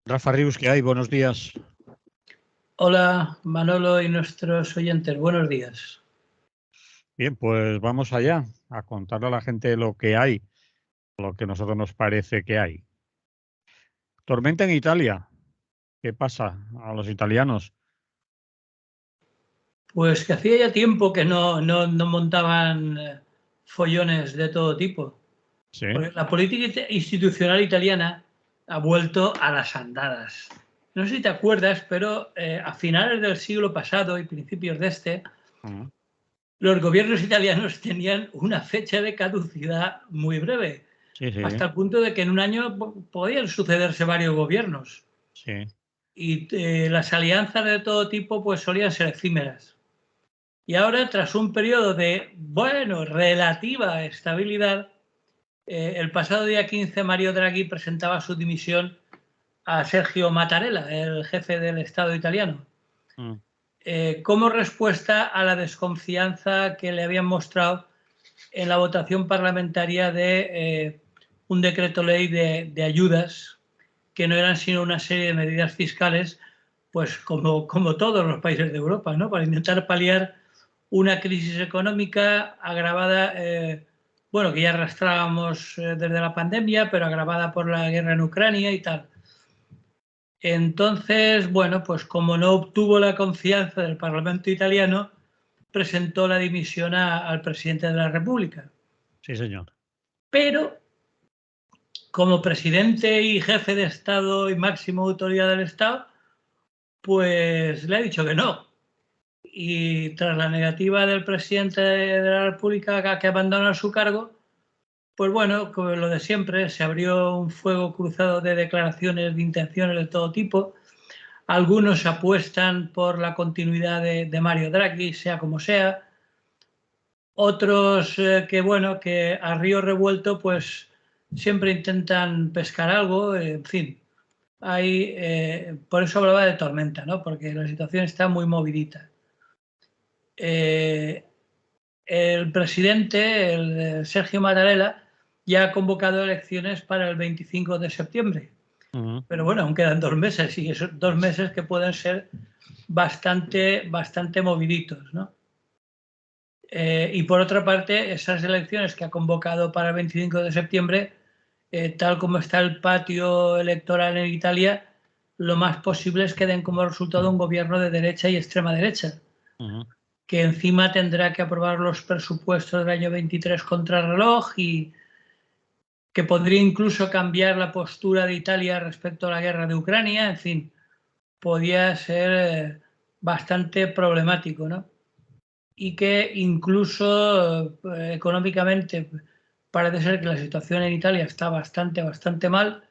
Rafa Rius, ¿qué hay? Buenos días. Hola Manolo y nuestros oyentes, buenos días. Bien, pues vamos allá a contarle a la gente lo que hay, lo que a nosotros nos parece que hay. Tormenta en Italia. ¿Qué pasa a los italianos? Pues que hacía ya tiempo que no montaban follones de todo tipo. Sí. Porque la política institucional italiana ha vuelto a las andadas. No sé si te acuerdas, pero a finales del siglo pasado y principios de este, los gobiernos italianos tenían una fecha de caducidad muy breve, Sí, sí, hasta el punto de que en un año podían sucederse varios gobiernos. sí. Y las alianzas de todo tipo pues solían ser efímeras. Y ahora, tras un periodo de, bueno, relativa estabilidad, el pasado día 15 Mario Draghi presentaba su dimisión a Sergio Mattarella, el jefe del Estado italiano, como respuesta a la desconfianza que le habían mostrado en la votación parlamentaria de un decreto ley de ayudas que no eran sino una serie de medidas fiscales, pues como todos los países de Europa, ¿no? Para intentar paliar una crisis económica agravada, bueno, que ya arrastrábamos desde la pandemia, pero agravada por la guerra en Ucrania y tal. Entonces, bueno, pues como no obtuvo la confianza del Parlamento italiano, presentó la dimisión al presidente de la República. Sí, señor. Pero como presidente y jefe de Estado y máxima autoridad del Estado, pues le ha dicho que no. Y tras la negativa del presidente de la República que abandona su cargo, pues bueno, como lo de siempre, se abrió un fuego cruzado de declaraciones de intenciones de todo tipo. Algunos apuestan por la continuidad de Mario Draghi, sea como sea. Otros que, bueno, que a río revuelto, pues siempre intentan pescar algo, en fin. Hay, por eso hablaba de tormenta, ¿no? Porque la situación está muy movidita. El presidente, el Sergio Mattarella, ya ha convocado elecciones para el 25 de septiembre. Pero bueno, aún quedan 2 meses y esos 2 meses que pueden ser bastante moviditos, ¿no? Y por otra parte, esas elecciones que ha convocado para el 25 de septiembre, tal como está el patio electoral en Italia, lo más posible es que den como resultado un gobierno de derecha y extrema derecha, que encima tendrá que aprobar los presupuestos del año 23 contra reloj y que podría incluso cambiar la postura de Italia respecto a la guerra de Ucrania. En fin, podía ser bastante problemático, ¿no? Y que incluso económicamente parece ser que la situación en Italia está bastante mal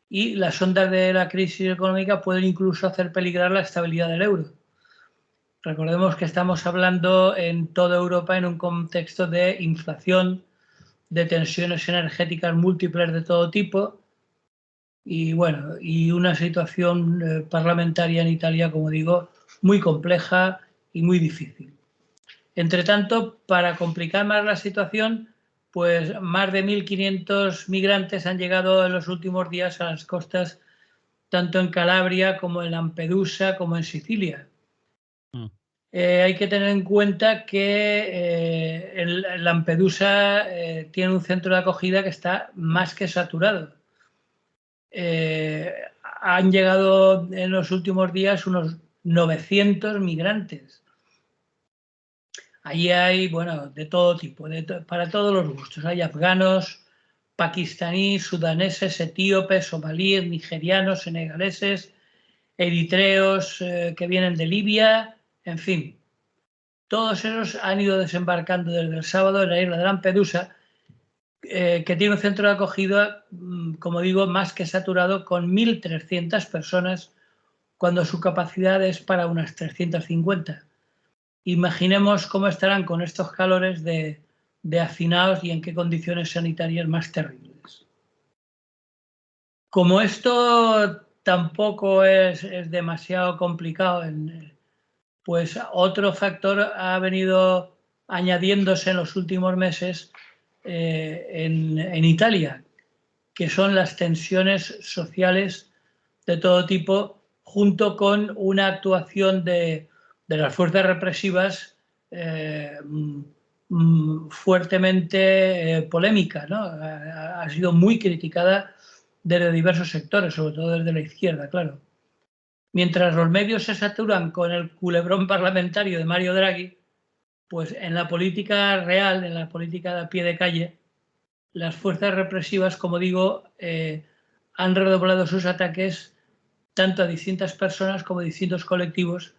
y las ondas de la crisis económica pueden incluso hacer peligrar la estabilidad del euro. Recordemos que estamos hablando en toda Europa en un contexto de inflación, de tensiones energéticas múltiples de todo tipo y bueno, y una situación parlamentaria en Italia, como digo, muy compleja y muy difícil. Entre tanto, para complicar más la situación, pues más de 1.500 migrantes han llegado en los últimos días a las costas, tanto en Calabria como en Lampedusa, como en Sicilia. Hay que tener en cuenta que el Lampedusa tiene un centro de acogida que está más que saturado. Han llegado en los últimos días unos 900 migrantes. Allí hay, bueno, de todo tipo, para todos los gustos. Hay afganos, pakistaníes, sudaneses, etíopes, somalíes, nigerianos, senegaleses, eritreos que vienen de Libia, en fin. Todos esos han ido desembarcando desde el sábado en la isla de Lampedusa, que tiene un centro de acogida, como digo, más que saturado, con 1.300 personas, cuando su capacidad es para unas 350. Imaginemos cómo estarán con estos calores de hacinados y en qué condiciones sanitarias más terribles. Como esto tampoco es demasiado complicado, pues otro factor ha venido añadiéndose en los últimos meses en Italia, que son las tensiones sociales de todo tipo, junto con una actuación de las fuerzas represivas fuertemente polémica, ¿no? Ha sido muy criticada desde diversos sectores, sobre todo desde la izquierda, claro. Mientras los medios se saturan con el culebrón parlamentario de Mario Draghi, pues en la política real, en la política de a pie de calle, las fuerzas represivas, como digo, han redoblado sus ataques tanto a distintas personas como a distintos colectivos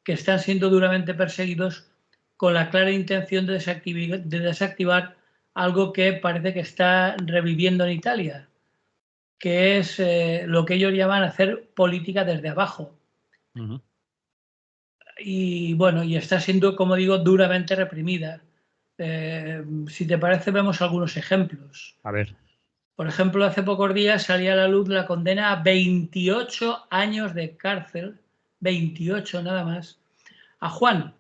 que están siendo duramente perseguidos con la clara intención de desactivar algo que parece que está reviviendo en Italia, que es lo que ellos llaman hacer política desde abajo. Y bueno, y está siendo, como digo, duramente reprimida. Si te parece, vemos algunos ejemplos. A ver. Por ejemplo, hace pocos días salía a la luz la condena a 28 años de cárcel, 28 nada más, a Juan,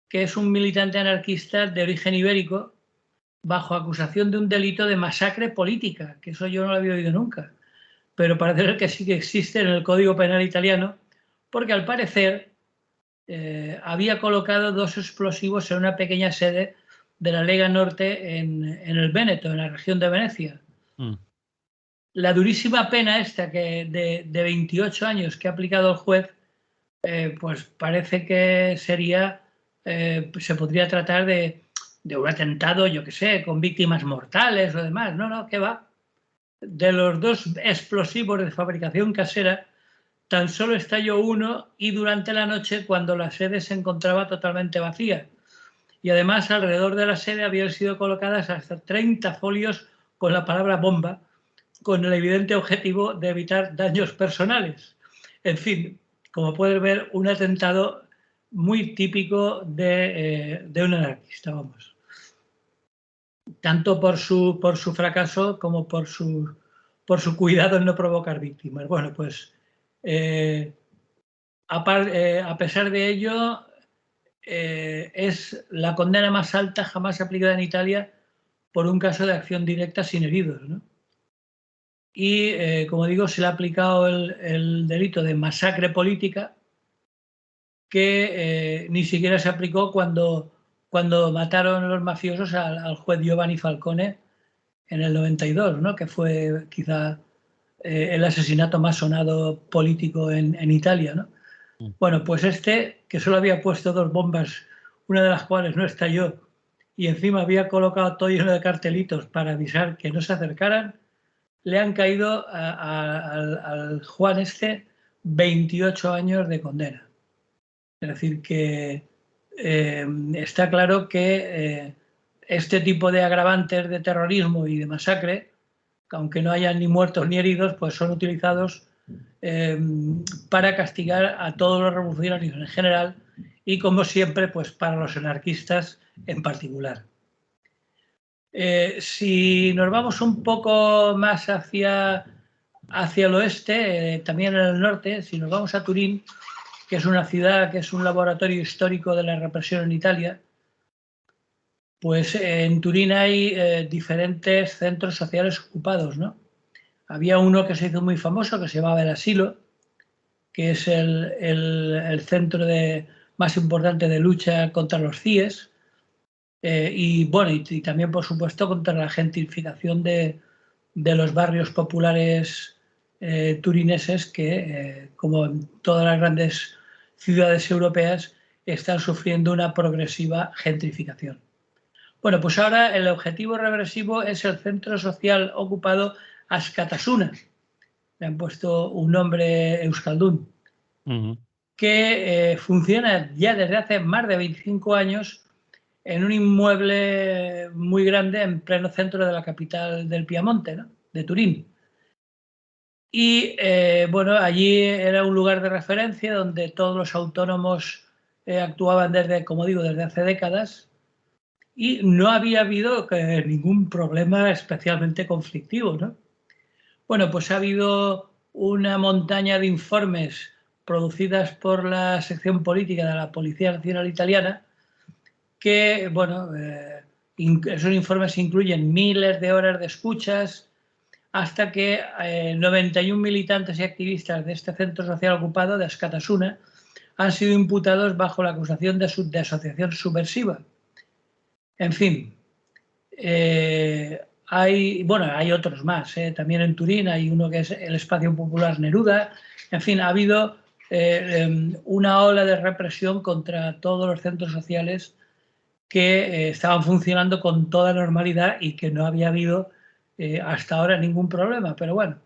que es un militante anarquista de origen ibérico, bajo acusación de un delito de masacre política, que eso yo no lo había oído nunca, pero parece ser que sí que existe en el Código Penal italiano, porque al parecer había colocado 2 explosivos en una pequeña sede de la Lega Norte en el Véneto, en la región de Venecia. La durísima pena esta de 28 años que ha aplicado el juez, pues parece que sería, se podría tratar de un atentado, yo qué sé, con víctimas mortales o demás. No, ¿qué va? De los 2 explosivos de fabricación casera, tan solo estalló uno y durante la noche, cuando la sede se encontraba totalmente vacía. Y además, alrededor de la sede habían sido colocadas hasta 30 folios con la palabra bomba, con el evidente objetivo de evitar daños personales. En fin, como puedes ver, un atentado muy típico de un anarquista, vamos. Tanto por su fracaso como por su cuidado en no provocar víctimas. Bueno, pues a pesar de ello, es la condena más alta jamás aplicada en Italia por un caso de acción directa sin heridos, ¿no? Y, como digo, se le ha aplicado el delito de masacre política, que ni siquiera se aplicó cuando mataron los mafiosos al juez Giovanni Falcone en el 92, ¿no? Que fue quizá el asesinato más sonado político en Italia, ¿no? Bueno, pues que solo había puesto 2 bombas, una de las cuales no estalló, y encima había colocado todo lleno de cartelitos para avisar que no se acercaran, le han caído al Juan 28 años de condena. Es decir, que está claro que este tipo de agravantes de terrorismo y de masacre, que aunque no hayan ni muertos ni heridos, pues son utilizados para castigar a todos los revolucionarios en general y, como siempre, pues para los anarquistas en particular. Si nos vamos un poco más hacia el oeste, también en el norte, si nos vamos a Turín, que es una ciudad que es un laboratorio histórico de la represión en Italia, pues en Turín hay diferentes centros sociales ocupados, ¿no? Había uno que se hizo muy famoso, que se llamaba El Asilo, que es el centro más importante de lucha contra los CIES, y bueno, y también, por supuesto, contra la gentrificación de los barrios populares turineses que, como en todas las grandes ciudades europeas, están sufriendo una progresiva gentrificación. Bueno, pues ahora el objetivo regresivo es el centro social ocupado Askatasuna. Le han puesto un nombre euskaldun, que funciona ya desde hace más de 25 años en un inmueble muy grande en pleno centro de la capital del Piamonte, ¿no? De Turín. Y bueno, allí era un lugar de referencia donde todos los autónomos actuaban como digo, desde hace décadas, y no había habido ningún problema especialmente conflictivo, ¿no? Bueno, pues ha habido una montaña de informes producidas por la sección política de la Policía Nacional Italiana que, bueno, esos informes incluyen miles de horas de escuchas, hasta que 91 militantes y activistas de este centro social ocupado, de Askatasuna, han sido imputados bajo la acusación de asociación subversiva. En fin, hay otros más. También en Turín hay uno que es el Espacio Popular Neruda. En fin, ha habido una ola de represión contra todos los centros sociales que estaban funcionando con toda normalidad y que no había habido hasta ahora ningún problema. Pero bueno,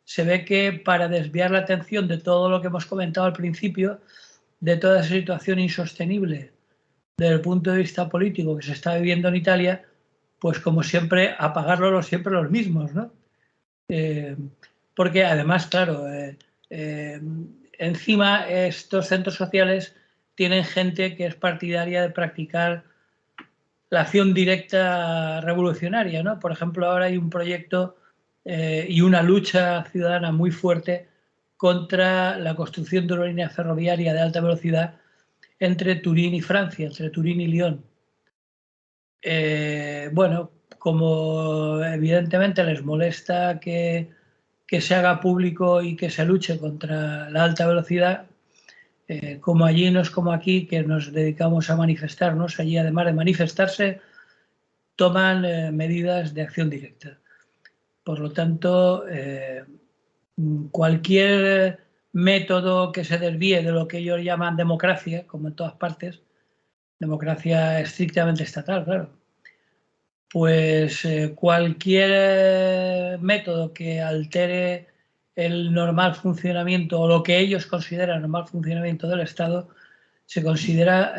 se ve que para desviar la atención de todo lo que hemos comentado al principio, de toda esa situación insostenible desde el punto de vista político que se está viviendo en Italia, pues como siempre, apagarlo siempre los mismos, ¿no? Porque además, claro, encima estos centros sociales tienen gente que es partidaria de practicar la acción directa revolucionaria, ¿no? Por ejemplo, ahora hay un proyecto y una lucha ciudadana muy fuerte contra la construcción de una línea ferroviaria de alta velocidad entre Turín y Francia, entre Turín y Lyon. Bueno, como evidentemente les molesta que se haga público y que se luche contra la alta velocidad, como allí no es como aquí, que nos dedicamos a manifestarnos, allí además de manifestarse, toman medidas de acción directa. Por lo tanto, cualquier método que se desvíe de lo que ellos llaman democracia, como en todas partes, democracia estrictamente estatal, claro, pues cualquier método que altere el normal funcionamiento o lo que ellos consideran normal funcionamiento del Estado se considera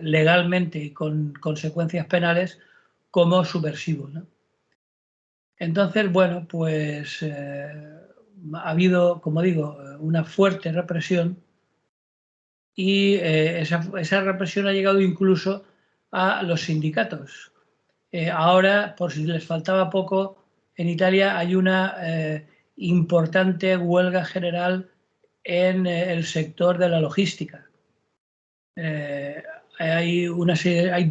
legalmente y con consecuencias penales como subversivo, ¿no? Entonces, bueno, pues ha habido, como digo, una fuerte represión y esa represión ha llegado incluso a los sindicatos. Ahora, por si les faltaba poco, en Italia hay una importante huelga general en el sector de la logística. Hay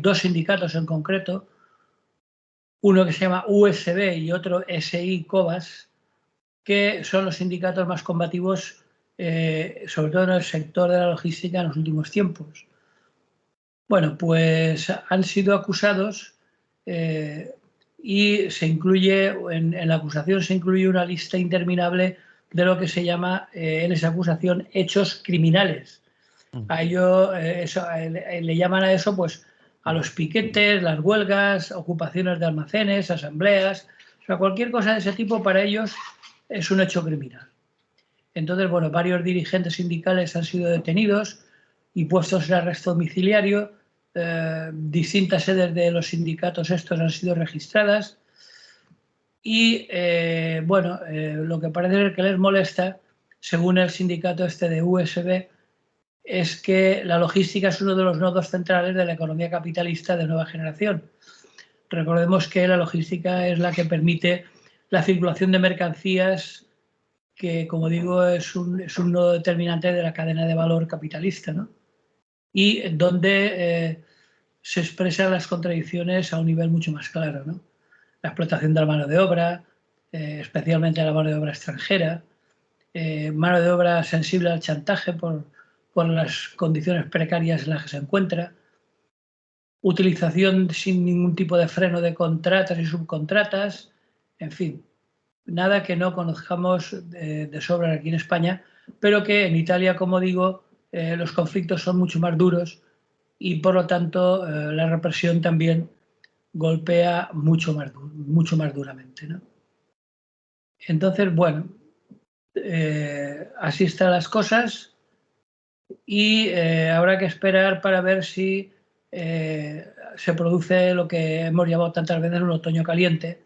dos sindicatos en concreto, uno que se llama USB y otro SI Cobas, que son los sindicatos más combativos, sobre todo en el sector de la logística en los últimos tiempos. Bueno, pues han sido acusados y se incluye, en la acusación se incluye una lista interminable de lo que se llama en esa acusación hechos criminales. A ello, le llaman a eso pues a los piquetes, las huelgas, ocupaciones de almacenes, asambleas, o sea, cualquier cosa de ese tipo para ellos es un hecho criminal. Entonces, bueno, varios dirigentes sindicales han sido detenidos y puestos en arresto domiciliario. Distintas sedes de los sindicatos estos han sido registradas y, bueno, lo que parece ser que les molesta, según el sindicato este de USB, es que la logística es uno de los nodos centrales de la economía capitalista de nueva generación. Recordemos que la logística es la que permite la circulación de mercancías, que, como digo, es un nodo determinante de la cadena de valor capitalista, ¿no? Y donde se expresan las contradicciones a un nivel mucho más claro, ¿no? La explotación de la mano de obra, especialmente la mano de obra extranjera, mano de obra sensible al chantaje por las condiciones precarias en las que se encuentra, utilización sin ningún tipo de freno de contratas y subcontratas, en fin, nada que no conozcamos de sobra aquí en España, pero que en Italia, como digo, los conflictos son mucho más duros y por lo tanto la represión también golpea mucho más duramente, ¿no? Entonces, bueno, así están las cosas y habrá que esperar para ver si se produce lo que hemos llamado tantas veces un otoño caliente,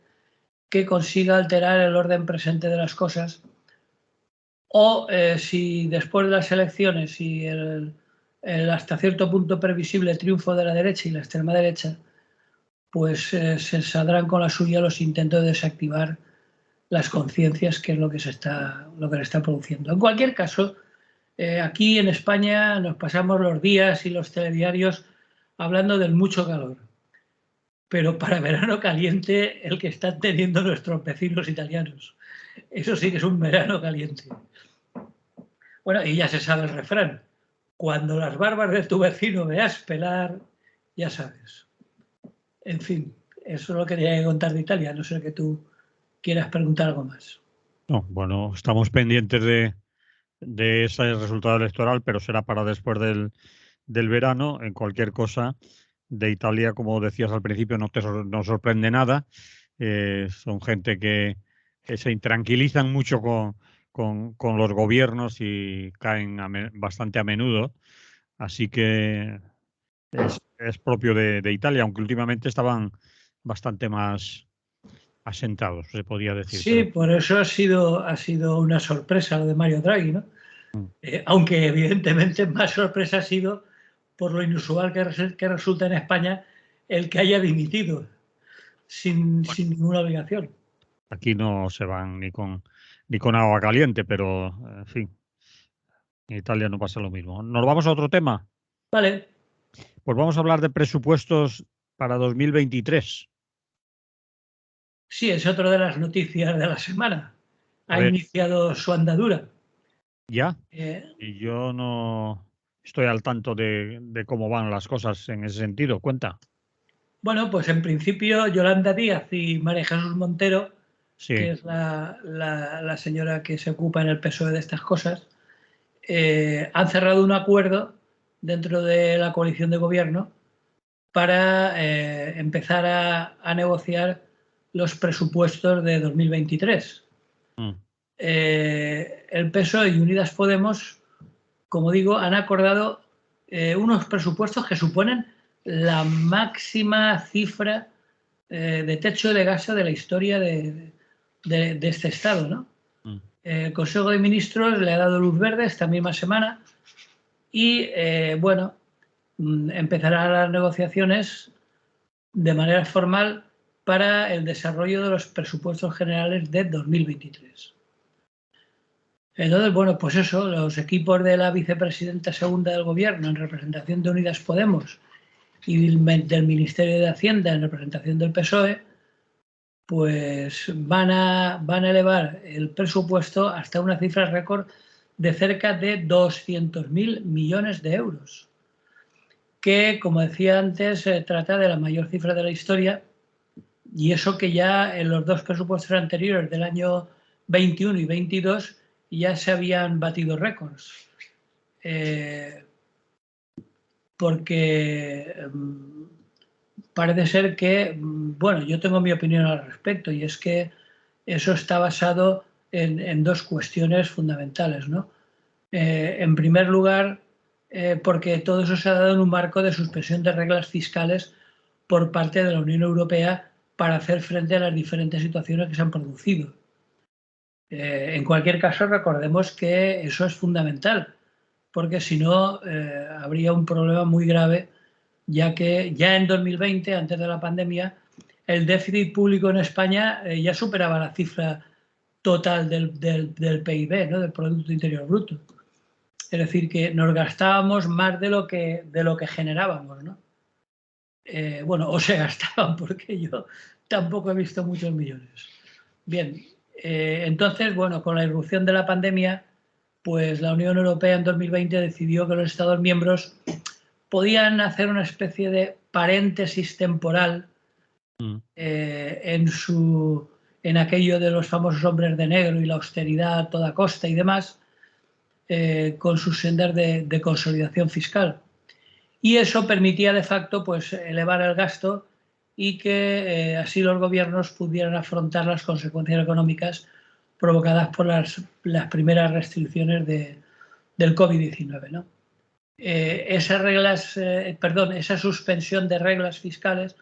que consiga alterar el orden presente de las cosas, o si después de las elecciones y el hasta cierto punto previsible triunfo de la derecha y la extrema derecha, pues se saldrán con la suya los intentos de desactivar las conciencias, que es lo que se está produciendo. En cualquier caso, aquí en España nos pasamos los días y los telediarios hablando del mucho calor. pero para verano caliente el que están teniendo nuestros vecinos italianos. Eso sí que es un verano caliente. Bueno, y ya se sabe el refrán. Cuando las barbas de tu vecino veas pelar, ya sabes. En fin, eso es lo que tenía que contar de Italia. No sé que tú quieras preguntar algo más. No, bueno, estamos pendientes de ese resultado electoral, pero será para después del verano. En cualquier cosa, de Italia, como decías al principio, no sorprende nada. Son gente que se intranquilizan mucho con los gobiernos y caen bastante a menudo. Así que es propio de Italia, aunque últimamente estaban bastante más asentados, se podía decir. Sí, por eso ha sido una sorpresa lo de Mario Draghi, ¿no? Mm. Aunque evidentemente más sorpresa ha sido por lo inusual que resulta en España el que haya dimitido sin ninguna obligación. Aquí no se van ni con agua caliente, pero en fin, en Italia no pasa lo mismo. ¿Nos vamos a otro tema? Vale, Pues vamos a hablar de presupuestos para 2023. sí, es otra de las noticias de la semana. A Ha ver, iniciado su andadura. ya, Eh, y yo no estoy al tanto de cómo van las cosas en ese sentido. Cuenta. bueno, pues en principio Yolanda Díaz y María Jesús Montero, que Sí. es la señora que se ocupa en el PSOE de estas cosas, han cerrado un acuerdo dentro de la coalición de gobierno para empezar a negociar los presupuestos de 2023. Mm, El PSOE y Unidas Podemos, como digo, han acordado unos presupuestos que suponen la máxima cifra de techo de gasto de la historia de este Estado, ¿no? mm. El Consejo de Ministros le ha dado luz verde esta misma semana y, bueno, empezará las negociaciones de manera formal para el desarrollo de los presupuestos generales de 2023. Entonces, bueno, pues eso, los equipos de la vicepresidenta segunda del Gobierno en representación de Unidas Podemos y del Ministerio de Hacienda en representación del PSOE, pues van a elevar el presupuesto hasta una cifra récord de cerca de 200.000 millones de euros, que, como decía antes, se trata de la mayor cifra de la historia, y eso que ya en los dos presupuestos anteriores del año 21 y 22 ya se habían batido récords. Porque parece ser que, bueno, yo tengo mi opinión al respecto, y es que eso está basado en dos cuestiones fundamentales, ¿no? En primer lugar, porque todo eso se ha dado en un marco de suspensión de reglas fiscales por parte de la Unión Europea para hacer frente a las diferentes situaciones que se han producido. En cualquier caso, recordemos que eso es fundamental, porque si no, habría un problema muy grave, ya que ya en 2020, antes de la pandemia, el déficit público en España ya superaba la cifra total del PIB, ¿no? Del Producto Interior Bruto. Es decir, que nos gastábamos más de lo que generábamos, ¿no? Bueno, o se gastaban, porque yo tampoco he visto muchos millones. Bien, entonces, bueno, con la irrupción de la pandemia, pues la Unión Europea en 2020 decidió que los Estados miembros podían hacer una especie de paréntesis temporal en aquello de los famosos hombres de negro y la austeridad a toda costa y demás, con sus sendas de consolidación fiscal. Y eso permitía de facto, pues, elevar el gasto y que así los gobiernos pudieran afrontar las consecuencias económicas provocadas por las primeras restricciones del COVID-19, ¿no? Esa suspensión de reglas fiscales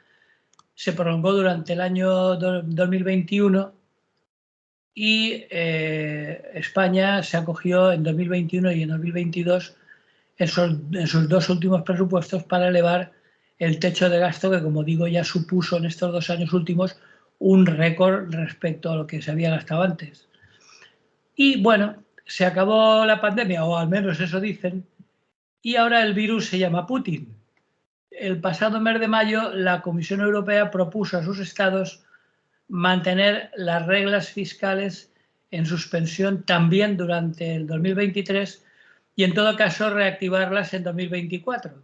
se prolongó durante el año 2021 y España se acogió en 2021 y en 2022 en sus dos últimos presupuestos para elevar el techo de gasto, que, como digo, ya supuso en estos 2 años últimos un récord respecto a lo que se había gastado antes. Y bueno, se acabó la pandemia, o al menos eso dicen, y ahora el virus se llama Putin. el pasado mes de mayo la Comisión Europea propuso a sus estados mantener las reglas fiscales en suspensión también durante el 2023 y en todo caso reactivarlas en 2024.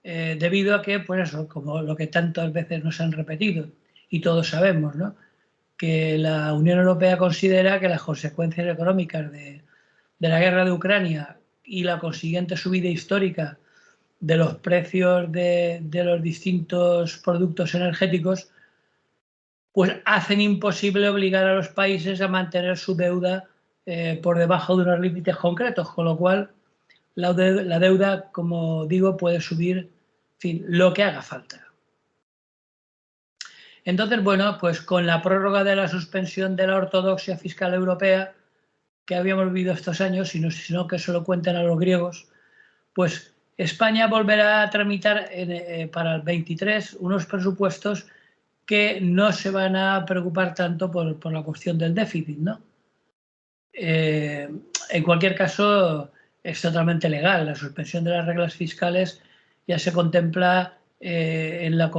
Debido a que, pues eso, como lo que tantas veces nos han repetido y todos sabemos, ¿no?, que la Unión Europea considera que las consecuencias económicas de la guerra de Ucrania y la consiguiente subida histórica de los precios de los distintos productos energéticos, pues hacen imposible obligar a los países a mantener su deuda por debajo de unos límites concretos, con lo cual la deuda, como digo, puede subir, en fin, lo que haga falta. Entonces, bueno, pues con la prórroga de la suspensión de la ortodoxia fiscal europea que habíamos vivido estos años, sino que se lo cuenten a los griegos, pues España volverá a tramitar para el 23 unos presupuestos que no se van a preocupar tanto por la cuestión del déficit, ¿no? En cualquier caso, es totalmente legal. La suspensión de las reglas fiscales ya se contempla en la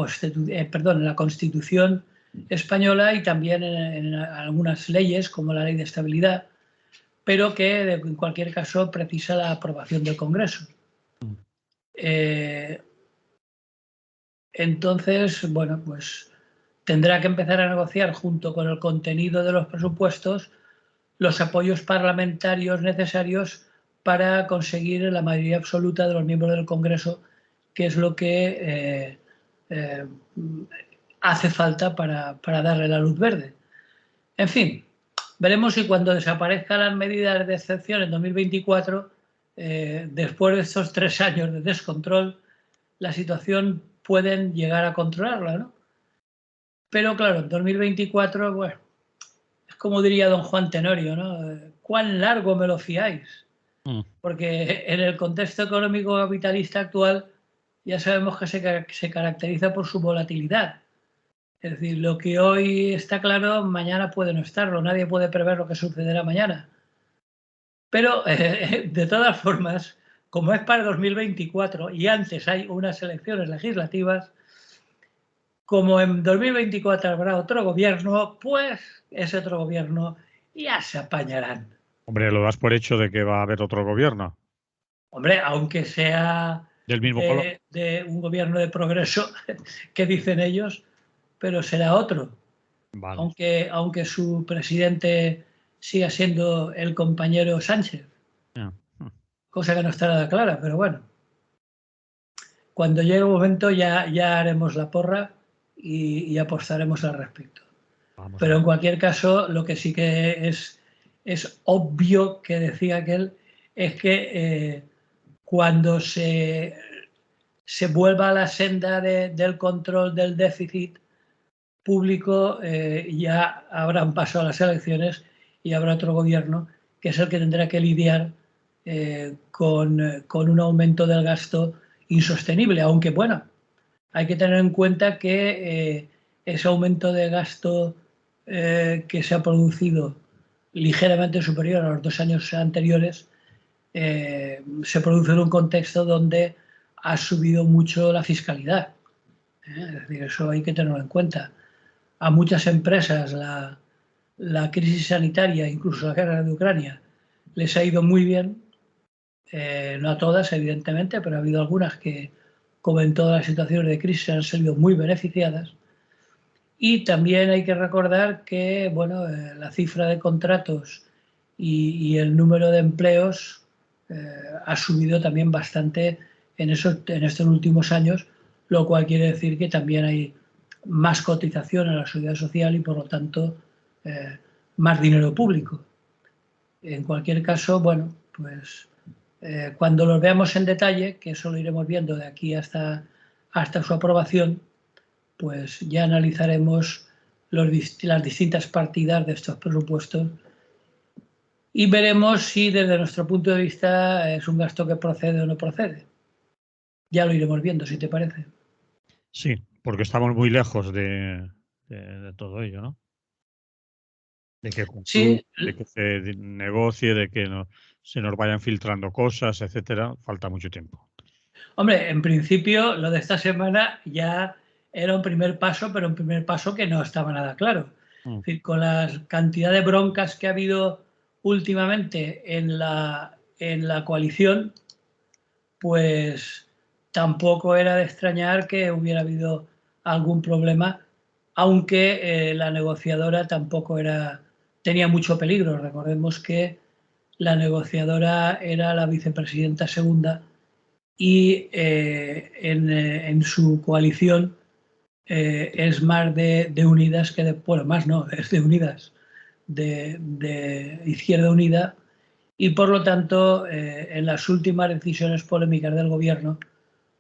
Constitución española y también en algunas leyes, como la Ley de Estabilidad, pero que en cualquier caso precisa la aprobación del Congreso. Entonces, bueno, pues tendrá que empezar a negociar junto con el contenido de los presupuestos los apoyos parlamentarios necesarios para conseguir la mayoría absoluta de los miembros del Congreso, que es lo que hace falta para darle la luz verde. En fin, veremos si cuando desaparezcan las medidas de excepción en 2024, después de estos 3 años de descontrol, la situación pueden llegar a controlarla, ¿no? Pero claro, en 2024, bueno, es como diría don Juan Tenorio, ¿no? ¿Cuán largo me lo fiáis? Porque en el contexto económico capitalista actual ya sabemos que se caracteriza por su volatilidad. Es decir, lo que hoy está claro, mañana puede no estarlo. Nadie puede prever lo que sucederá mañana. Pero, de todas formas, como es para 2024 y antes hay unas elecciones legislativas, como en 2024 habrá otro gobierno, pues ese otro gobierno ya se apañarán. Hombre, lo das por hecho de que va a haber otro gobierno. Hombre, aunque sea Del mismo color. de un gobierno de progreso, que dicen ellos, pero será otro. Vale. Aunque su presidente siga siendo el compañero Sánchez, cosa que no está nada clara, pero bueno. Cuando llegue el momento ya haremos la porra y apostaremos al respecto. Pero en cualquier caso, lo que sí que es obvio, que decía aquel, es que cuando se vuelva a la senda del control del déficit público, ya habrán pasado las elecciones y habrá otro gobierno que es el que tendrá que lidiar con un aumento del gasto insostenible, aunque bueno, hay que tener en cuenta que ese aumento de gasto que se ha producido ligeramente superior a los 2 años anteriores se produce en un contexto donde ha subido mucho la fiscalidad. Es decir, eso hay que tenerlo en cuenta. A muchas empresas la crisis sanitaria, incluso la guerra de Ucrania, les ha ido muy bien. No a todas, evidentemente, pero ha habido algunas que, como en todas las situaciones de crisis, han salido muy beneficiadas. Y también hay que recordar que, bueno, la cifra de contratos y el número de empleos ha subido también bastante en estos últimos años, lo cual quiere decir que también hay más cotización a la seguridad social y, por lo tanto, más dinero público. En cualquier caso, bueno, pues cuando los veamos en detalle, que eso lo iremos viendo de aquí hasta su aprobación, pues ya analizaremos las distintas partidas de estos presupuestos y veremos si desde nuestro punto de vista es un gasto que procede o no procede. Ya lo iremos viendo, si te parece. Sí, porque estamos muy lejos de todo ello, ¿no? De que concluya, Sí, de que se negocie, de que se nos vayan filtrando cosas, etcétera. Falta mucho tiempo. Hombre, en principio lo de esta semana ya era un primer paso, pero un primer paso que no estaba nada claro. Es decir, con la cantidad de broncas que ha habido últimamente en la coalición, pues tampoco era de extrañar que hubiera habido algún problema, aunque la negociadora tampoco tenía mucho peligro. Recordemos que la negociadora era la vicepresidenta segunda y en su coalición es más de Unidas que de, bueno, más no, es de Unidas, de Izquierda Unida, y por lo tanto en las últimas decisiones polémicas del gobierno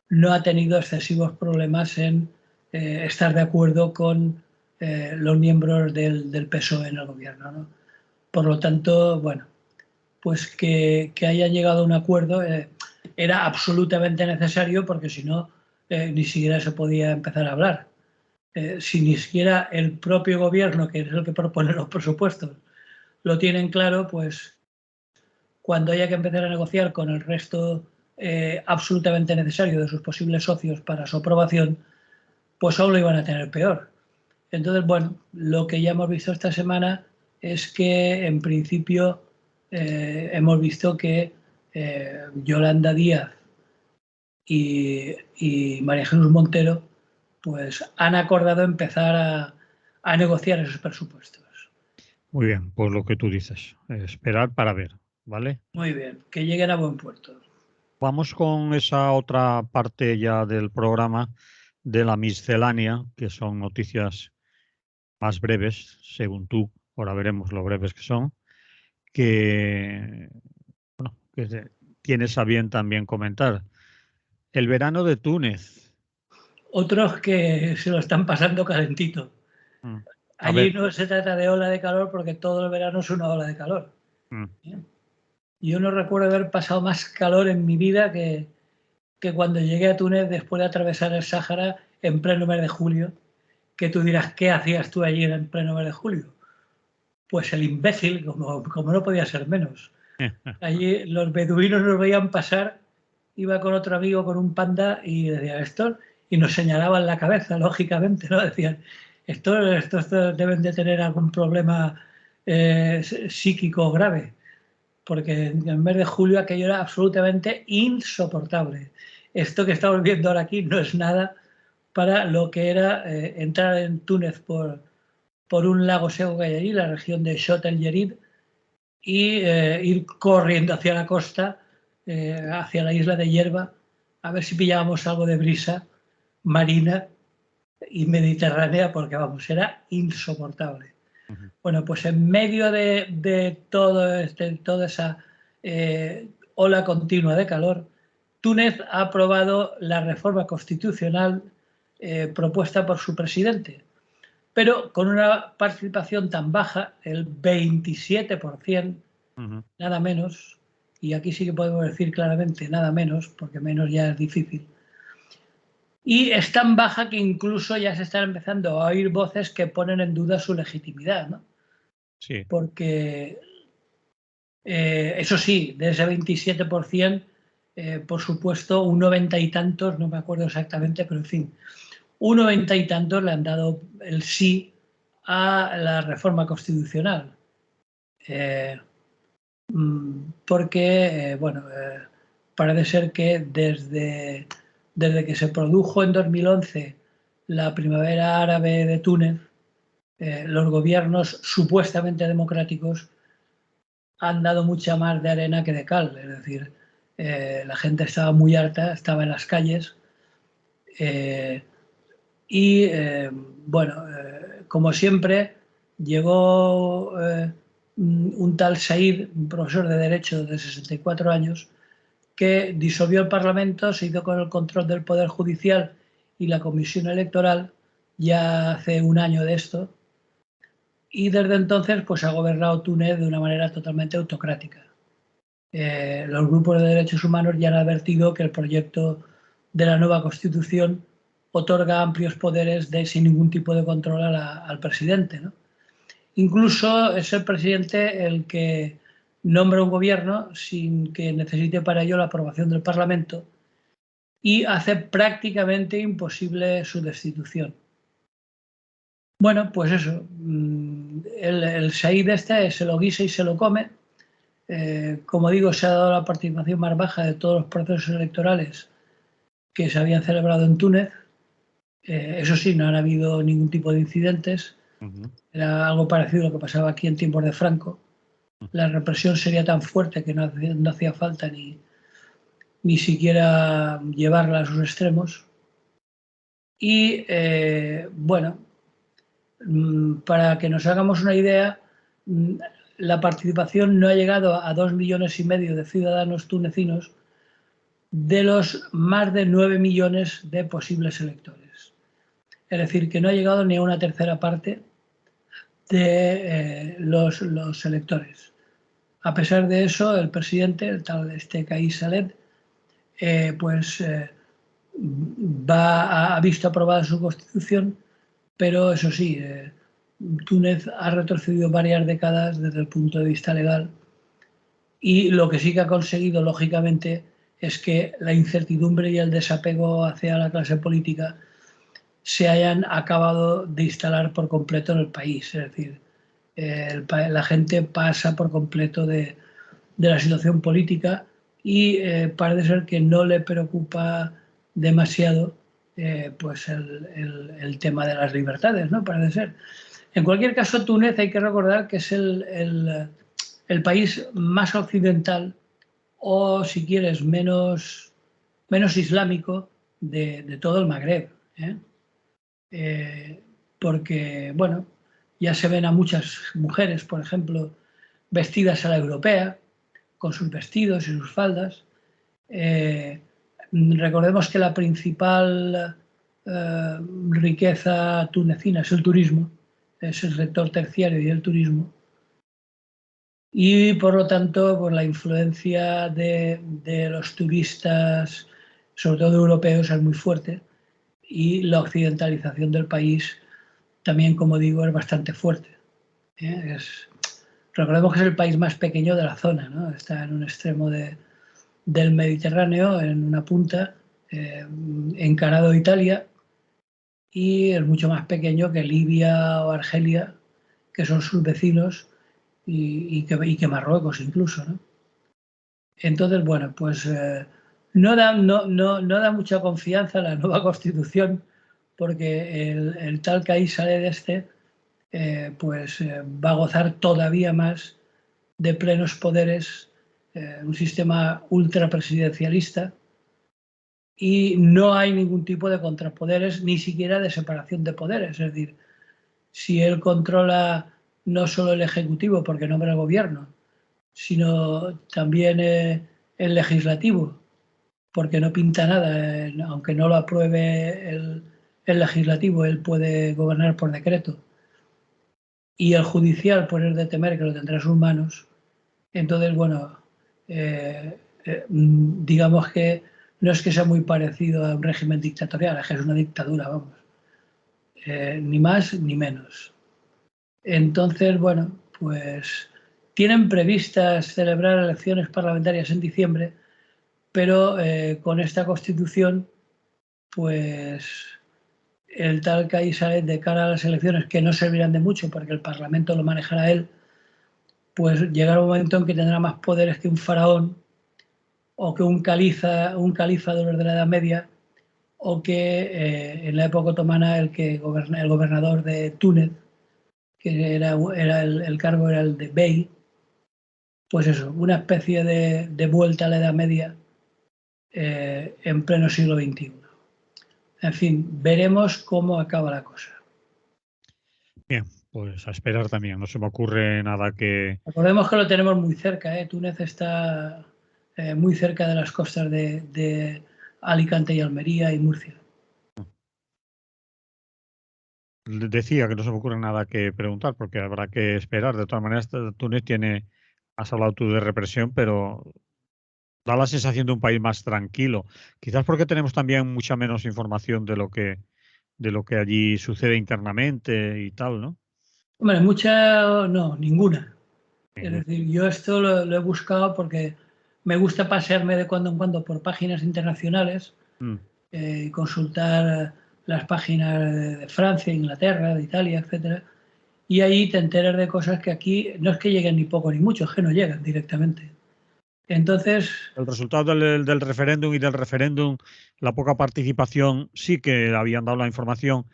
no ha tenido excesivos problemas en estar de acuerdo con los miembros del PSOE en el gobierno, ¿no? Por lo tanto, bueno, pues que hayan llegado a un acuerdo era absolutamente necesario, porque si no, ni siquiera se podía empezar a hablar. Si ni siquiera el propio gobierno, que es el que propone los presupuestos, lo tienen claro, pues cuando haya que empezar a negociar con el resto absolutamente necesario de sus posibles socios para su aprobación, pues aún lo iban a tener peor. Entonces, bueno, lo que ya hemos visto esta semana es que en principio hemos visto que Yolanda Díaz y María Jesús Montero pues han acordado empezar a negociar esos presupuestos. Muy bien, pues lo que tú dices, esperar para ver, ¿vale? Muy bien, que lleguen a buen puerto. Vamos con esa otra parte ya del programa de la miscelánea, que son noticias más breves, según tú, ahora veremos lo breves que son, que, bueno, tienes a bien también comentar. El verano de Túnez. Otros que se lo están pasando calentito. Mm. A Allí ver, no se trata de ola de calor porque todo el verano es una ola de calor. mm, Yo no recuerdo haber pasado más calor en mi vida que cuando llegué a Túnez después de atravesar el Sáhara en pleno mes de julio, que tú dirás, ¿qué hacías tú allí en pleno mes de julio? Pues el imbécil, como no podía ser menos. Allí los beduinos nos veían pasar, iba con otro amigo con un panda y decía esto, y nos señalaban la cabeza, lógicamente, ¿no? Decían, estos deben de tener algún problema psíquico grave, porque en el mes de julio aquello era absolutamente insoportable. Esto que estamos viendo ahora aquí no es nada para lo que era entrar en Túnez por un lago seco que hay allí, la región de Chott el Djerid, y ir corriendo hacia la costa, hacia la isla de Hierba, a ver si pillábamos algo de brisa marina y mediterránea, porque vamos, era insoportable. ujú. Bueno, pues en medio de toda esa ola continua de calor, Túnez ha aprobado la reforma constitucional propuesta por su presidente, pero con una participación tan baja, el 27%, Ujú. nada menos, y aquí sí que podemos decir claramente nada menos, porque menos ya es difícil, y es tan baja que incluso ya se están empezando a oír voces que ponen en duda su legitimidad, ¿no? Sí, Porque eso sí, de ese 27%, por supuesto, un 90 y tantos, no me acuerdo exactamente, pero en fin, un 90 y tantos le han dado el sí a la reforma constitucional. Eh, Porque, bueno, parece ser que desde que se produjo en 2011 la primavera árabe de Túnez, los gobiernos supuestamente democráticos han dado mucha más de arena que de cal. Es decir, la gente estaba muy harta, estaba en las calles eh, y, bueno, como siempre, llegó un tal Said, un profesor de Derecho de 64 años, que disolvió el Parlamento, se hizo con el control del Poder Judicial y la Comisión Electoral ya hace un año de esto, y desde entonces pues ha gobernado Túnez de una manera totalmente autocrática. Los grupos de derechos humanos ya han advertido que el proyecto de la nueva Constitución otorga amplios poderes sin ningún tipo de control al presidente, ¿no? Incluso es el presidente el que nombra un gobierno sin que necesite para ello la aprobación del Parlamento, y hace prácticamente imposible su destitución. Bueno, pues eso, el Said este se lo guisa y se lo come. Como digo, se ha dado la participación más baja de todos los procesos electorales que se habían celebrado en Túnez. Eso sí, no han habido ningún tipo de incidentes. Era algo parecido a lo que pasaba aquí en tiempos de Franco. La represión sería tan fuerte que no hacía falta ni siquiera llevarla a sus extremos. Y bueno, para que nos hagamos una idea, la participación no ha llegado a 2,5 millones de ciudadanos tunecinos de los más de 9 millones de posibles electores. Es decir, que no ha llegado ni a una tercera parte de los electores. A pesar de eso, el presidente, el tal Kais Saied, ha visto aprobada su constitución, pero eso sí, Túnez ha retrocedido varias décadas desde el punto de vista legal, y lo que sí que ha conseguido, lógicamente, es que la incertidumbre y el desapego hacia la clase política se hayan acabado de instalar por completo en el país. Es decir, la gente pasa por completo de la situación política y parece ser que no le preocupa demasiado pues el tema de las libertades, ¿no? Parece ser. En cualquier caso, Túnez hay que recordar que es el país más occidental, o si quieres menos islámico de todo el Magreb, porque bueno, ya se ven a muchas mujeres, por ejemplo, vestidas a la europea, con sus vestidos y sus faldas. Recordemos que la principal riqueza tunecina es el turismo, es el sector terciario y el turismo, y por lo tanto pues la influencia de los turistas, sobre todo europeos, es muy fuerte, y la occidentalización del país también, como digo, es bastante fuerte. Recordemos que es el país más pequeño de la zona, ¿no? Está en un extremo del Mediterráneo, en una punta, encarado a Italia, y es mucho más pequeño que Libia o Argelia, que son sus vecinos, y que Marruecos incluso, ¿no? Entonces, bueno, pues no da mucha confianza la nueva constitución, porque el tal Kais Saied va a gozar todavía más de plenos poderes, un sistema ultrapresidencialista, y no hay ningún tipo de contrapoderes, ni siquiera de separación de poderes. Es decir, si él controla no solo el Ejecutivo, porque nombra el gobierno, sino también el Legislativo, porque no pinta nada, aunque no lo apruebe el Legislativo, él puede gobernar por decreto, y el Judicial, por el de temer que lo tendrá en sus manos. Entonces, bueno, digamos que no es que sea muy parecido a un régimen dictatorial, es que es una dictadura, vamos. Ni más ni menos. Entonces, bueno, pues tienen previstas celebrar elecciones parlamentarias en diciembre, pero con esta constitución, pues el tal Kais Saied, de cara a las elecciones, que no servirán de mucho porque el Parlamento lo manejará él, pues llegará un momento en que tendrá más poderes que un faraón, o que un califa de los de la Edad Media, o que en la época otomana el gobernador de Túnez, que era el cargo era el de bey. Pues eso, una especie de vuelta a la Edad Media en pleno siglo XXI. En fin, veremos cómo acaba la cosa. Bien, pues a esperar también. No se me ocurre nada que... Recordemos que lo tenemos muy cerca, Túnez está muy cerca de las costas de Alicante y Almería y Murcia. Decía que no se me ocurre nada que preguntar, porque habrá que esperar. De todas maneras, Túnez tiene, has hablado tú de represión, pero da la sensación de un país más tranquilo. Quizás porque tenemos también mucha menos información de lo que allí sucede internamente y tal, ¿no? Hombre, mucha, no, ninguna. Es Ningún. decir, yo esto lo he buscado porque me gusta pasearme de cuando en cuando por páginas internacionales, consultar las páginas de Francia, Inglaterra, de Italia, etcétera, y ahí te enteras de cosas que aquí no es que lleguen ni poco ni mucho, es que no llegan directamente. Entonces... El resultado del referéndum y del referéndum, la poca participación, sí que habían dado la información,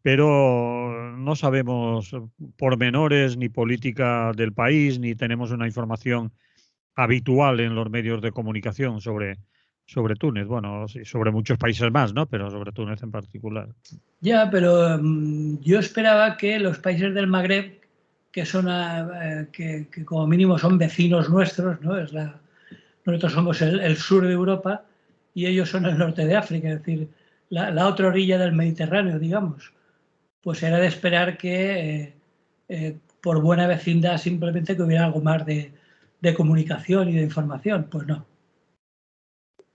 pero no sabemos pormenores ni política del país, ni tenemos una información habitual en los medios de comunicación sobre Túnez. Bueno, sí, sobre muchos países más, ¿no? Pero sobre Túnez en particular. Ya, pero yo esperaba que los países del Magreb, que son que como mínimo son vecinos nuestros, ¿no? Nosotros somos el sur de Europa y ellos son el norte de África, es decir, la otra orilla del Mediterráneo, digamos. Pues era de esperar que por buena vecindad simplemente que hubiera algo más de comunicación y de información. Pues no.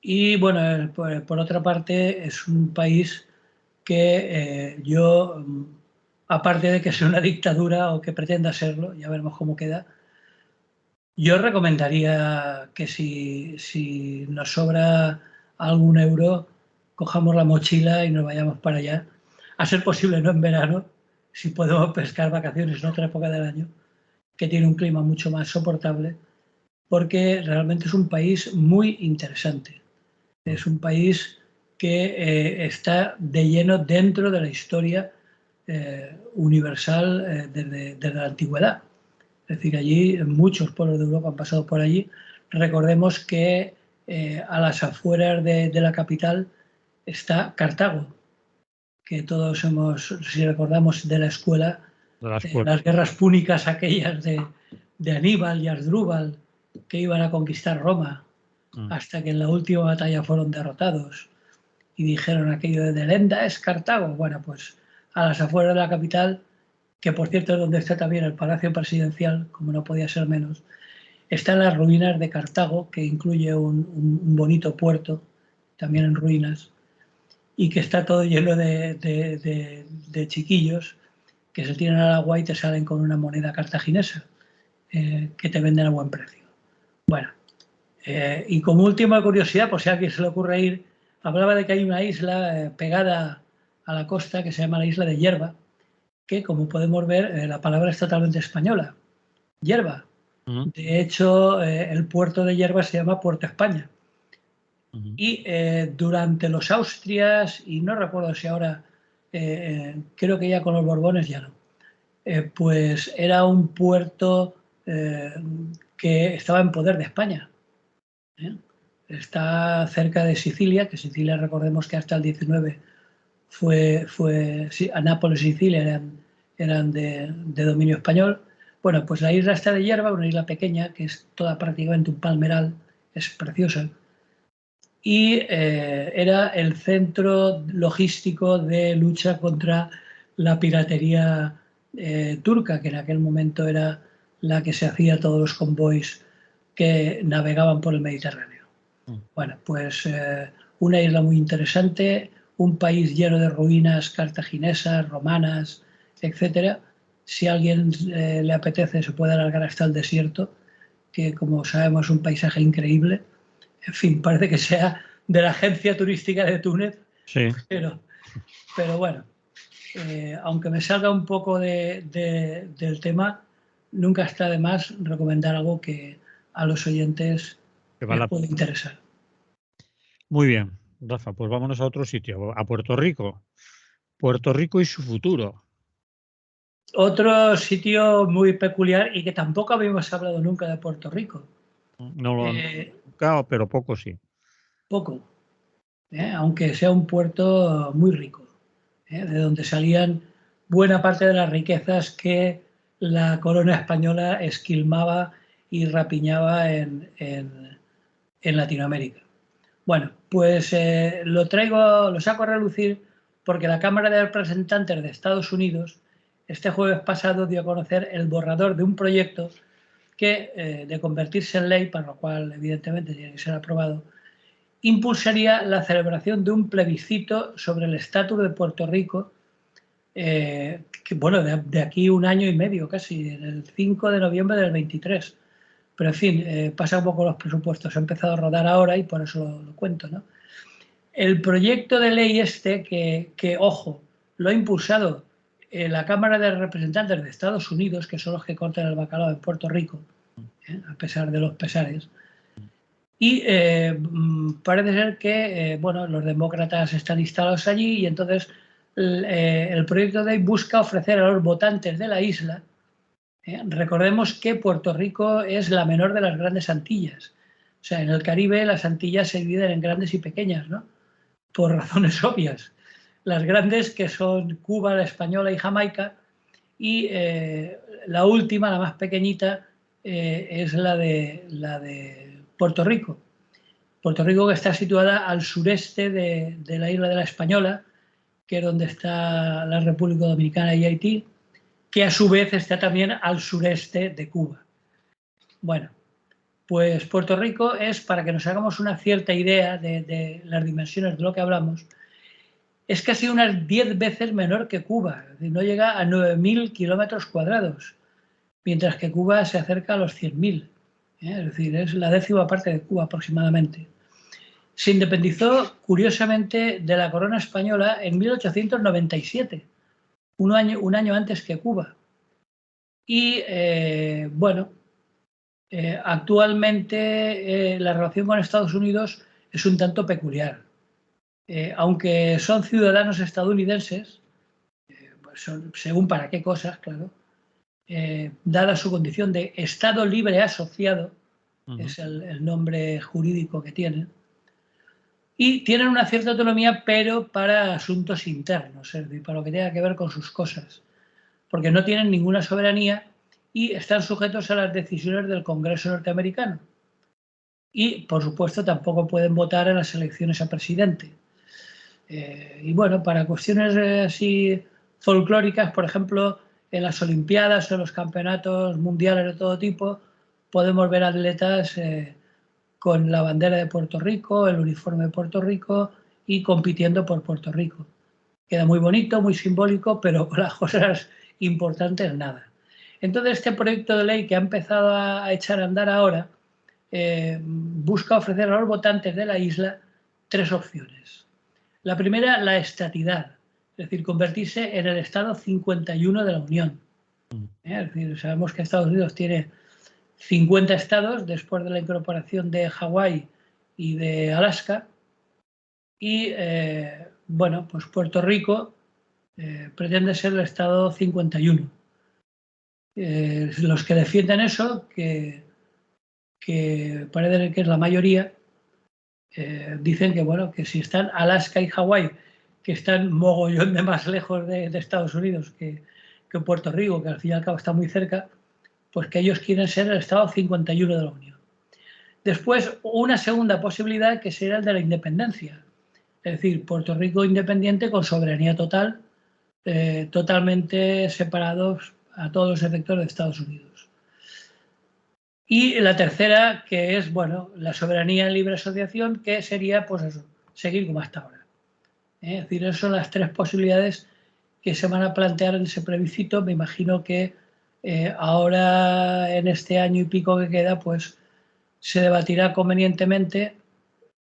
Y bueno, por otra parte, es un país que yo, aparte de que sea una dictadura o que pretenda serlo, ya veremos cómo queda, yo recomendaría que si nos sobra algún euro, cojamos la mochila y nos vayamos para allá. A ser posible no en verano, si podemos pescar vacaciones en otra época del año, que tiene un clima mucho más soportable, porque realmente es un país muy interesante. Es un país que está de lleno dentro de la historia universal desde la antigüedad. Es decir, allí muchos pueblos de Europa han pasado por allí. Recordemos que a las afueras de la capital está Cartago, que todos si recordamos de la escuela, las guerras púnicas aquellas de Aníbal y Asdrúbal, que iban a conquistar Roma, hasta que en la última batalla fueron derrotados y dijeron aquello de Delenda es Cartago. Bueno, pues a las afueras de la capital, que por cierto es donde está también el Palacio Presidencial, como no podía ser menos, están las ruinas de Cartago, que incluye un bonito puerto, también en ruinas, y que está todo lleno de chiquillos que se tiran al agua y te salen con una moneda cartaginesa, que te venden a buen precio. Bueno, y como última curiosidad, por si a alguien se le ocurre ir, hablaba de que hay una isla pegada a la costa que se llama la isla de Hierba, que como podemos ver, la palabra es totalmente española, Hierba. De hecho, el puerto de Hierba se llama Puerto España. Y durante los Austrias, y no recuerdo si ahora, creo que ya con los Borbones ya no, pues era un puerto que estaba en poder de España. Está cerca de Sicilia, que Sicilia recordemos que hasta el 19 sí, a Nápoles y Sicilia eran de dominio español. Bueno, pues la isla está de Hierba, una isla pequeña que es toda prácticamente un palmeral, es preciosa, y era el centro logístico de lucha contra la piratería turca, que en aquel momento era la que se hacía todos los convoys que navegaban por el Mediterráneo. Bueno, pues una isla muy interesante, un país lleno de ruinas cartaginesas, romanas, etcétera. Si a alguien le apetece, se puede alargar hasta el desierto, que como sabemos es un paisaje increíble. En fin, parece que sea de la agencia turística de Túnez, sí. pero bueno, aunque me salga un poco del tema, nunca está de más recomendar algo que a los oyentes les puede interesar. Muy bien, Rafa, pues vámonos a otro sitio, a Puerto Rico. Puerto Rico y su futuro. Otro sitio muy peculiar y que tampoco habíamos hablado nunca de Puerto Rico. No lo nunca, pero poco sí. Poco, aunque sea un puerto muy rico, de donde salían buena parte de las riquezas que la corona española esquilmaba y rapiñaba en Latinoamérica. Bueno, pues lo saco a relucir porque la Cámara de Representantes de Estados Unidos este jueves pasado dio a conocer el borrador de un proyecto que, de convertirse en ley, para lo cual evidentemente tiene que ser aprobado, impulsaría la celebración de un plebiscito sobre el estatus de Puerto Rico, que, bueno, de aquí un año y medio casi, el 5 de noviembre del 23. Pero en fin, pasa un poco los presupuestos, ha empezado a rodar ahora y por eso lo cuento, ¿no? El proyecto de ley ojo, lo ha impulsado la Cámara de Representantes de Estados Unidos, que son los que cortan el bacalao en Puerto Rico, a pesar de los pesares. Y parece ser que bueno, los demócratas están instalados allí y entonces el proyecto de ley busca ofrecer a los votantes de la isla. Recordemos que Puerto Rico es la menor de las grandes Antillas. O sea, en el Caribe las Antillas se dividen en grandes y pequeñas, ¿no? Por razones obvias. Las grandes, que son Cuba, la Española y Jamaica, y la última, la más pequeñita, es la de Puerto Rico. Puerto Rico, que está situada al sureste de la isla de la Española, que es donde está la República Dominicana y Haití, que a su vez está también al sureste de Cuba. Bueno, pues Puerto Rico es, para que nos hagamos una cierta idea de las dimensiones de lo que hablamos, es casi unas 10 veces menor que Cuba, es decir, no llega a 9.000 kilómetros cuadrados, mientras que Cuba se acerca a los 100.000, es decir, es la 10ª parte de Cuba aproximadamente. Se independizó, curiosamente, de la corona española en 1897, un año antes que Cuba. Y, bueno, actualmente la relación con Estados Unidos es un tanto peculiar. Aunque son ciudadanos estadounidenses, pues según para qué cosas, claro, dada su condición de Estado libre asociado, es el nombre jurídico que tienen, y tienen una cierta autonomía, pero para asuntos internos, es decir, para lo que tenga que ver con sus cosas, porque no tienen ninguna soberanía y están sujetos a las decisiones del Congreso norteamericano. Y, por supuesto, tampoco pueden votar en las elecciones a presidente. Y bueno, para cuestiones así folclóricas, por ejemplo, en las Olimpiadas o en los campeonatos mundiales de todo tipo, podemos ver atletas con la bandera de Puerto Rico, el uniforme de Puerto Rico y compitiendo por Puerto Rico. Queda muy bonito, muy simbólico, pero con las cosas importantes nada. Entonces, este proyecto de ley que ha empezado a echar a andar ahora busca ofrecer a los votantes de la isla 3 opciones. La primera, la estatidad, es decir, convertirse en el Estado 51 de la Unión. Es decir, sabemos que Estados Unidos tiene 50 estados después de la incorporación de Hawái y de Alaska. Y, bueno, pues Puerto Rico pretende ser el Estado 51. Los que defienden eso, que parece que es la mayoría, dicen que, bueno, que si están Alaska y Hawái, que están mogollón de más lejos de Estados Unidos que Puerto Rico, que al fin y al cabo está muy cerca, pues que ellos quieren ser el Estado 51 de la Unión. Después, una segunda posibilidad que sería el de la independencia, es decir, Puerto Rico independiente con soberanía total, totalmente separados a todos los efectos de Estados Unidos. Y la tercera, que es, bueno, la soberanía en libre asociación, que sería, pues eso, seguir como hasta ahora. Es decir, esas son las 3 posibilidades que se van a plantear en ese plebiscito. Me imagino que ahora, en este año y pico que queda, pues se debatirá convenientemente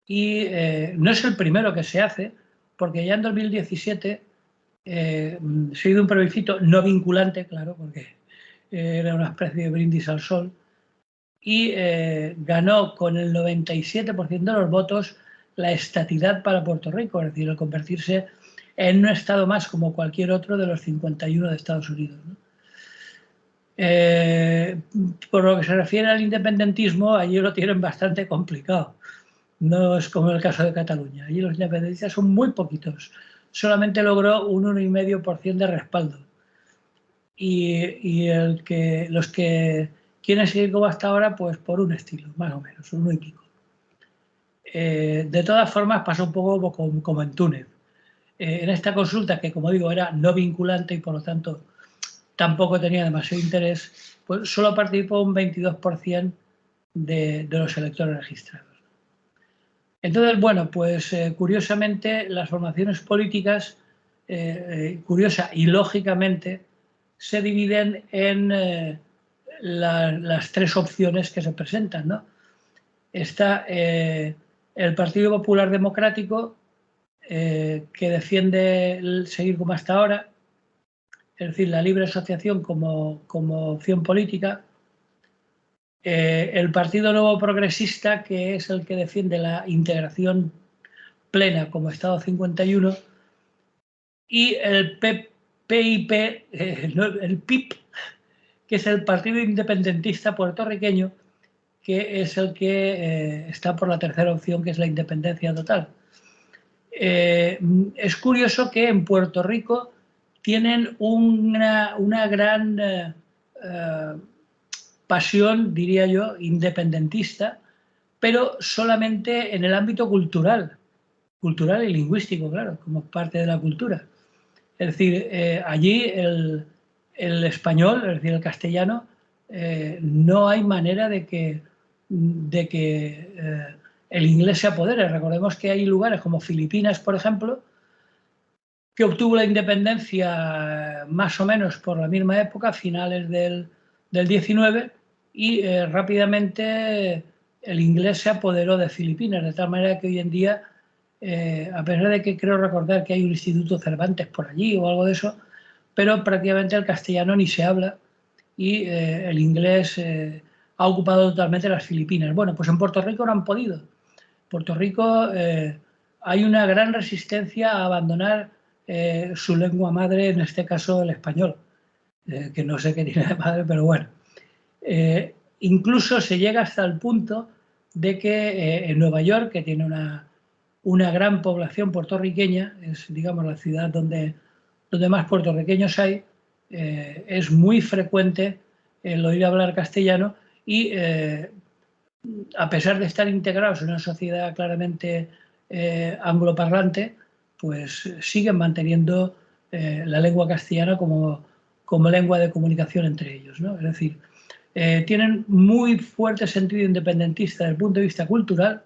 y no es el primero que se hace, porque ya en 2017 se hizo un plebiscito no vinculante, claro, porque era una especie de brindis al sol, y ganó con el 97% de los votos la estatidad para Puerto Rico, es decir, el convertirse en un estado más como cualquier otro de los 51 de Estados Unidos, ¿no? Por lo que se refiere al independentismo, allí lo tienen bastante complicado. No es como el caso de Cataluña. Allí los independentistas son muy poquitos. Solamente logró un 1,5% de respaldo. Y los que quieren seguir como hasta ahora, pues por un estilo, más o menos, un 1 y pico. De todas formas, pasó un poco como en Túnez. En esta consulta, que como digo era no vinculante y por lo tanto tampoco tenía demasiado interés, pues solo participó un 22% de los electores registrados. Entonces, bueno, pues curiosamente las formaciones políticas, curiosa y lógicamente, se dividen en las 3 opciones que se presentan, ¿no? Está el Partido Popular Democrático, que defiende seguir como hasta ahora, es decir, la libre asociación como opción política. El Partido Nuevo Progresista, que es el que defiende la integración plena como Estado 51, y el PIP, el PIP, que es el Partido Independentista Puertorriqueño, que es el que está por la tercera opción, que es la independencia total. Es curioso que en Puerto Rico tienen una gran pasión, diría yo, independentista, pero solamente en el ámbito cultural y lingüístico, claro, como parte de la cultura. Es decir, allí el español, es decir, el castellano, no hay manera de que el inglés se apodere. Recordemos que hay lugares como Filipinas, por ejemplo, que obtuvo la independencia más o menos por la misma época, finales del 19, y rápidamente el inglés se apoderó de Filipinas, de tal manera que hoy en día, a pesar de que creo recordar que hay un instituto Cervantes por allí o algo de eso, pero prácticamente el castellano ni se habla y el inglés ha ocupado totalmente las Filipinas. Bueno, pues en Puerto Rico no han podido. Puerto Rico hay una gran resistencia a abandonar su lengua madre, en este caso el español, que no sé qué tiene de madre, pero bueno. Incluso se llega hasta el punto de que en Nueva York, que tiene una gran población puertorriqueña, es digamos la ciudad donde más puertorriqueños hay, es muy frecuente el oír hablar castellano y a pesar de estar integrados en una sociedad claramente angloparlante, pues siguen manteniendo la lengua castellana como lengua de comunicación entre ellos, ¿no? Es decir, tienen muy fuerte sentido independentista desde el punto de vista cultural,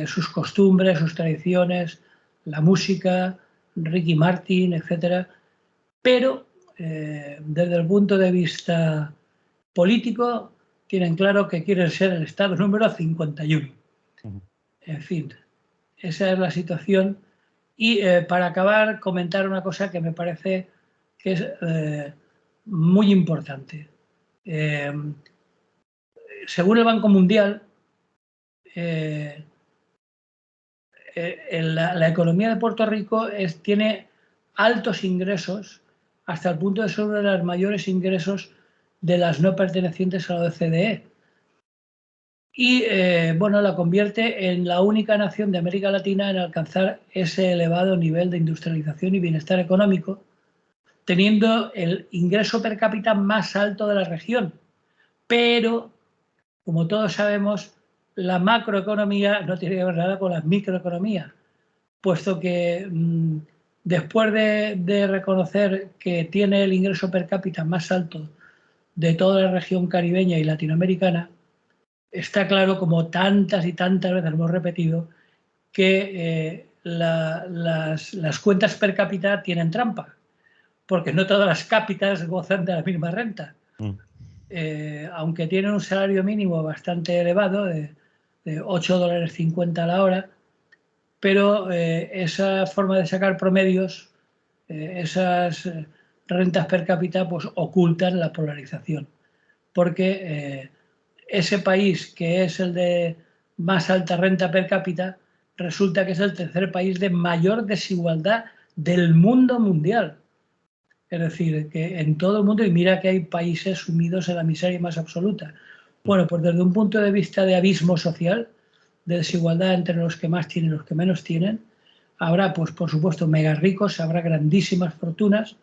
sus costumbres, sus tradiciones, la música, Ricky Martin, etcétera, pero desde el punto de vista político tienen claro que quieren ser el Estado número 51. En fin, esa es la situación. Y para acabar, comentar una cosa que me parece que es muy importante. Según el Banco Mundial, la economía de Puerto Rico tiene altos ingresos, hasta el punto de ser uno de los mayores ingresos de las no pertenecientes a la OCDE. Y bueno, la convierte en la única nación de América Latina en alcanzar ese elevado nivel de industrialización y bienestar económico, teniendo el ingreso per cápita más alto de la región. Pero, como todos sabemos, la macroeconomía no tiene que ver nada con la microeconomía, puesto que después de reconocer que tiene el ingreso per cápita más alto de toda la región caribeña y latinoamericana, está claro, como tantas y tantas veces hemos repetido, que las cuentas per cápita tienen trampa, porque no todas las cápitas gozan de la misma renta. Aunque tienen un salario mínimo bastante elevado, de $8.50 a la hora, pero esa forma de sacar promedios, esas rentas per cápita, pues ocultan la polarización, porque ese país que es el de más alta renta per cápita resulta que es el tercer país de mayor desigualdad del mundo mundial. Es decir, que en todo el mundo, y mira que hay países sumidos en la miseria más absoluta. Bueno, pues desde un punto de vista de abismo social, de desigualdad entre los que más tienen y los que menos tienen, habrá, pues por supuesto, mega ricos, habrá grandísimas fortunas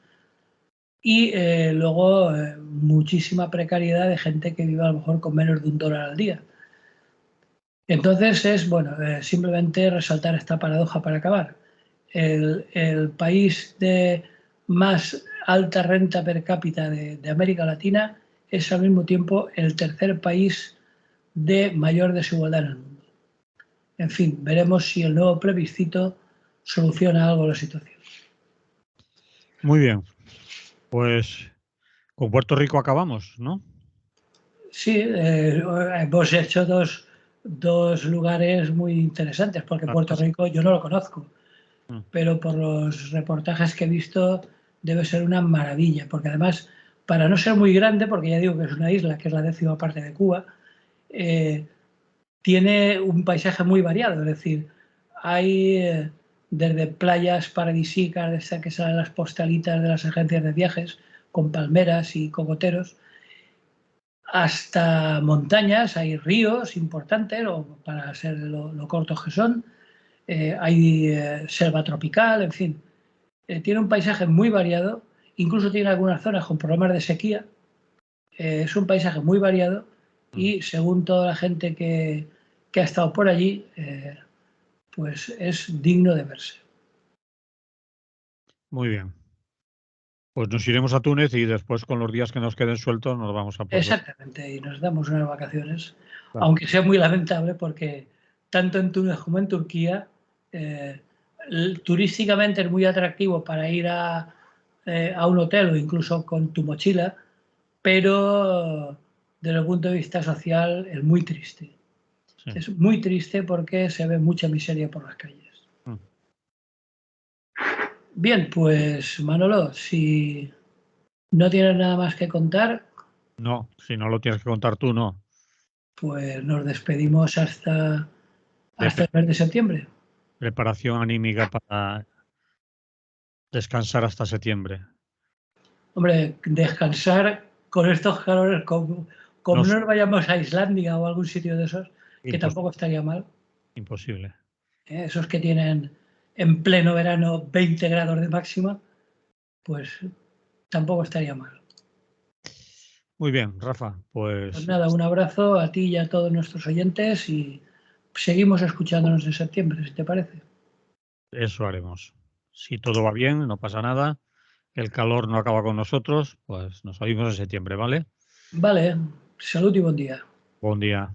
y luego muchísima precariedad de gente que vive a lo mejor con menos de $1 al día. Entonces es, bueno, simplemente resaltar esta paradoja para acabar. El país de más alta renta per cápita de América Latina es al mismo tiempo el tercer país de mayor desigualdad en el mundo. En fin, veremos si el nuevo plebiscito soluciona algo la situación. Muy bien, pues con Puerto Rico acabamos, ¿no? Sí, hemos hecho dos lugares muy interesantes, porque Puerto Rico yo no lo conozco. pero por los reportajes que he visto debe ser una maravilla, porque además, para no ser muy grande, porque ya digo que es una isla, que es la 10ª parte de Cuba, tiene un paisaje muy variado, es decir, hay desde playas paradisíacas, desde que salen las postalitas de las agencias de viajes, con palmeras y cocoteros, hasta montañas, hay ríos importantes, o para ser lo cortos que son, hay selva tropical, en fin. Tiene un paisaje muy variado, incluso tiene algunas zonas con problemas de sequía. Es un paisaje muy variado y según toda la gente que ha estado por allí, pues es digno de verse. Muy bien. Pues nos iremos a Túnez y después con los días que nos queden sueltos nos vamos a Puerto. Exactamente, y nos damos unas vacaciones, Claro. aunque sea muy lamentable porque tanto en Túnez como en Turquía, eh, turísticamente es muy atractivo para ir a un hotel o incluso con tu mochila, pero desde el punto de vista social es muy triste. Sí. Es muy triste porque se ve mucha miseria por las calles. Bien, pues Manolo, si no tienes nada más que contar, No, si no lo tienes que contar tú, no. pues nos despedimos hasta De el mes de septiembre. preparación anímica para descansar hasta septiembre. Hombre, descansar con estos calores, como No, no nos vayamos a Islandia o a algún sitio de esos, que tampoco estaría mal. imposible. Esos que tienen en pleno verano 20 grados de máxima, pues tampoco estaría mal. Muy bien, Rafa, Pues pues nada, un abrazo a ti y a todos nuestros oyentes y seguimos escuchándonos en septiembre, si te parece. eso haremos. Si todo va bien, no pasa nada, el calor no acaba con nosotros, pues nos oímos en septiembre, ¿vale? Vale, salud y buen día. Buen día.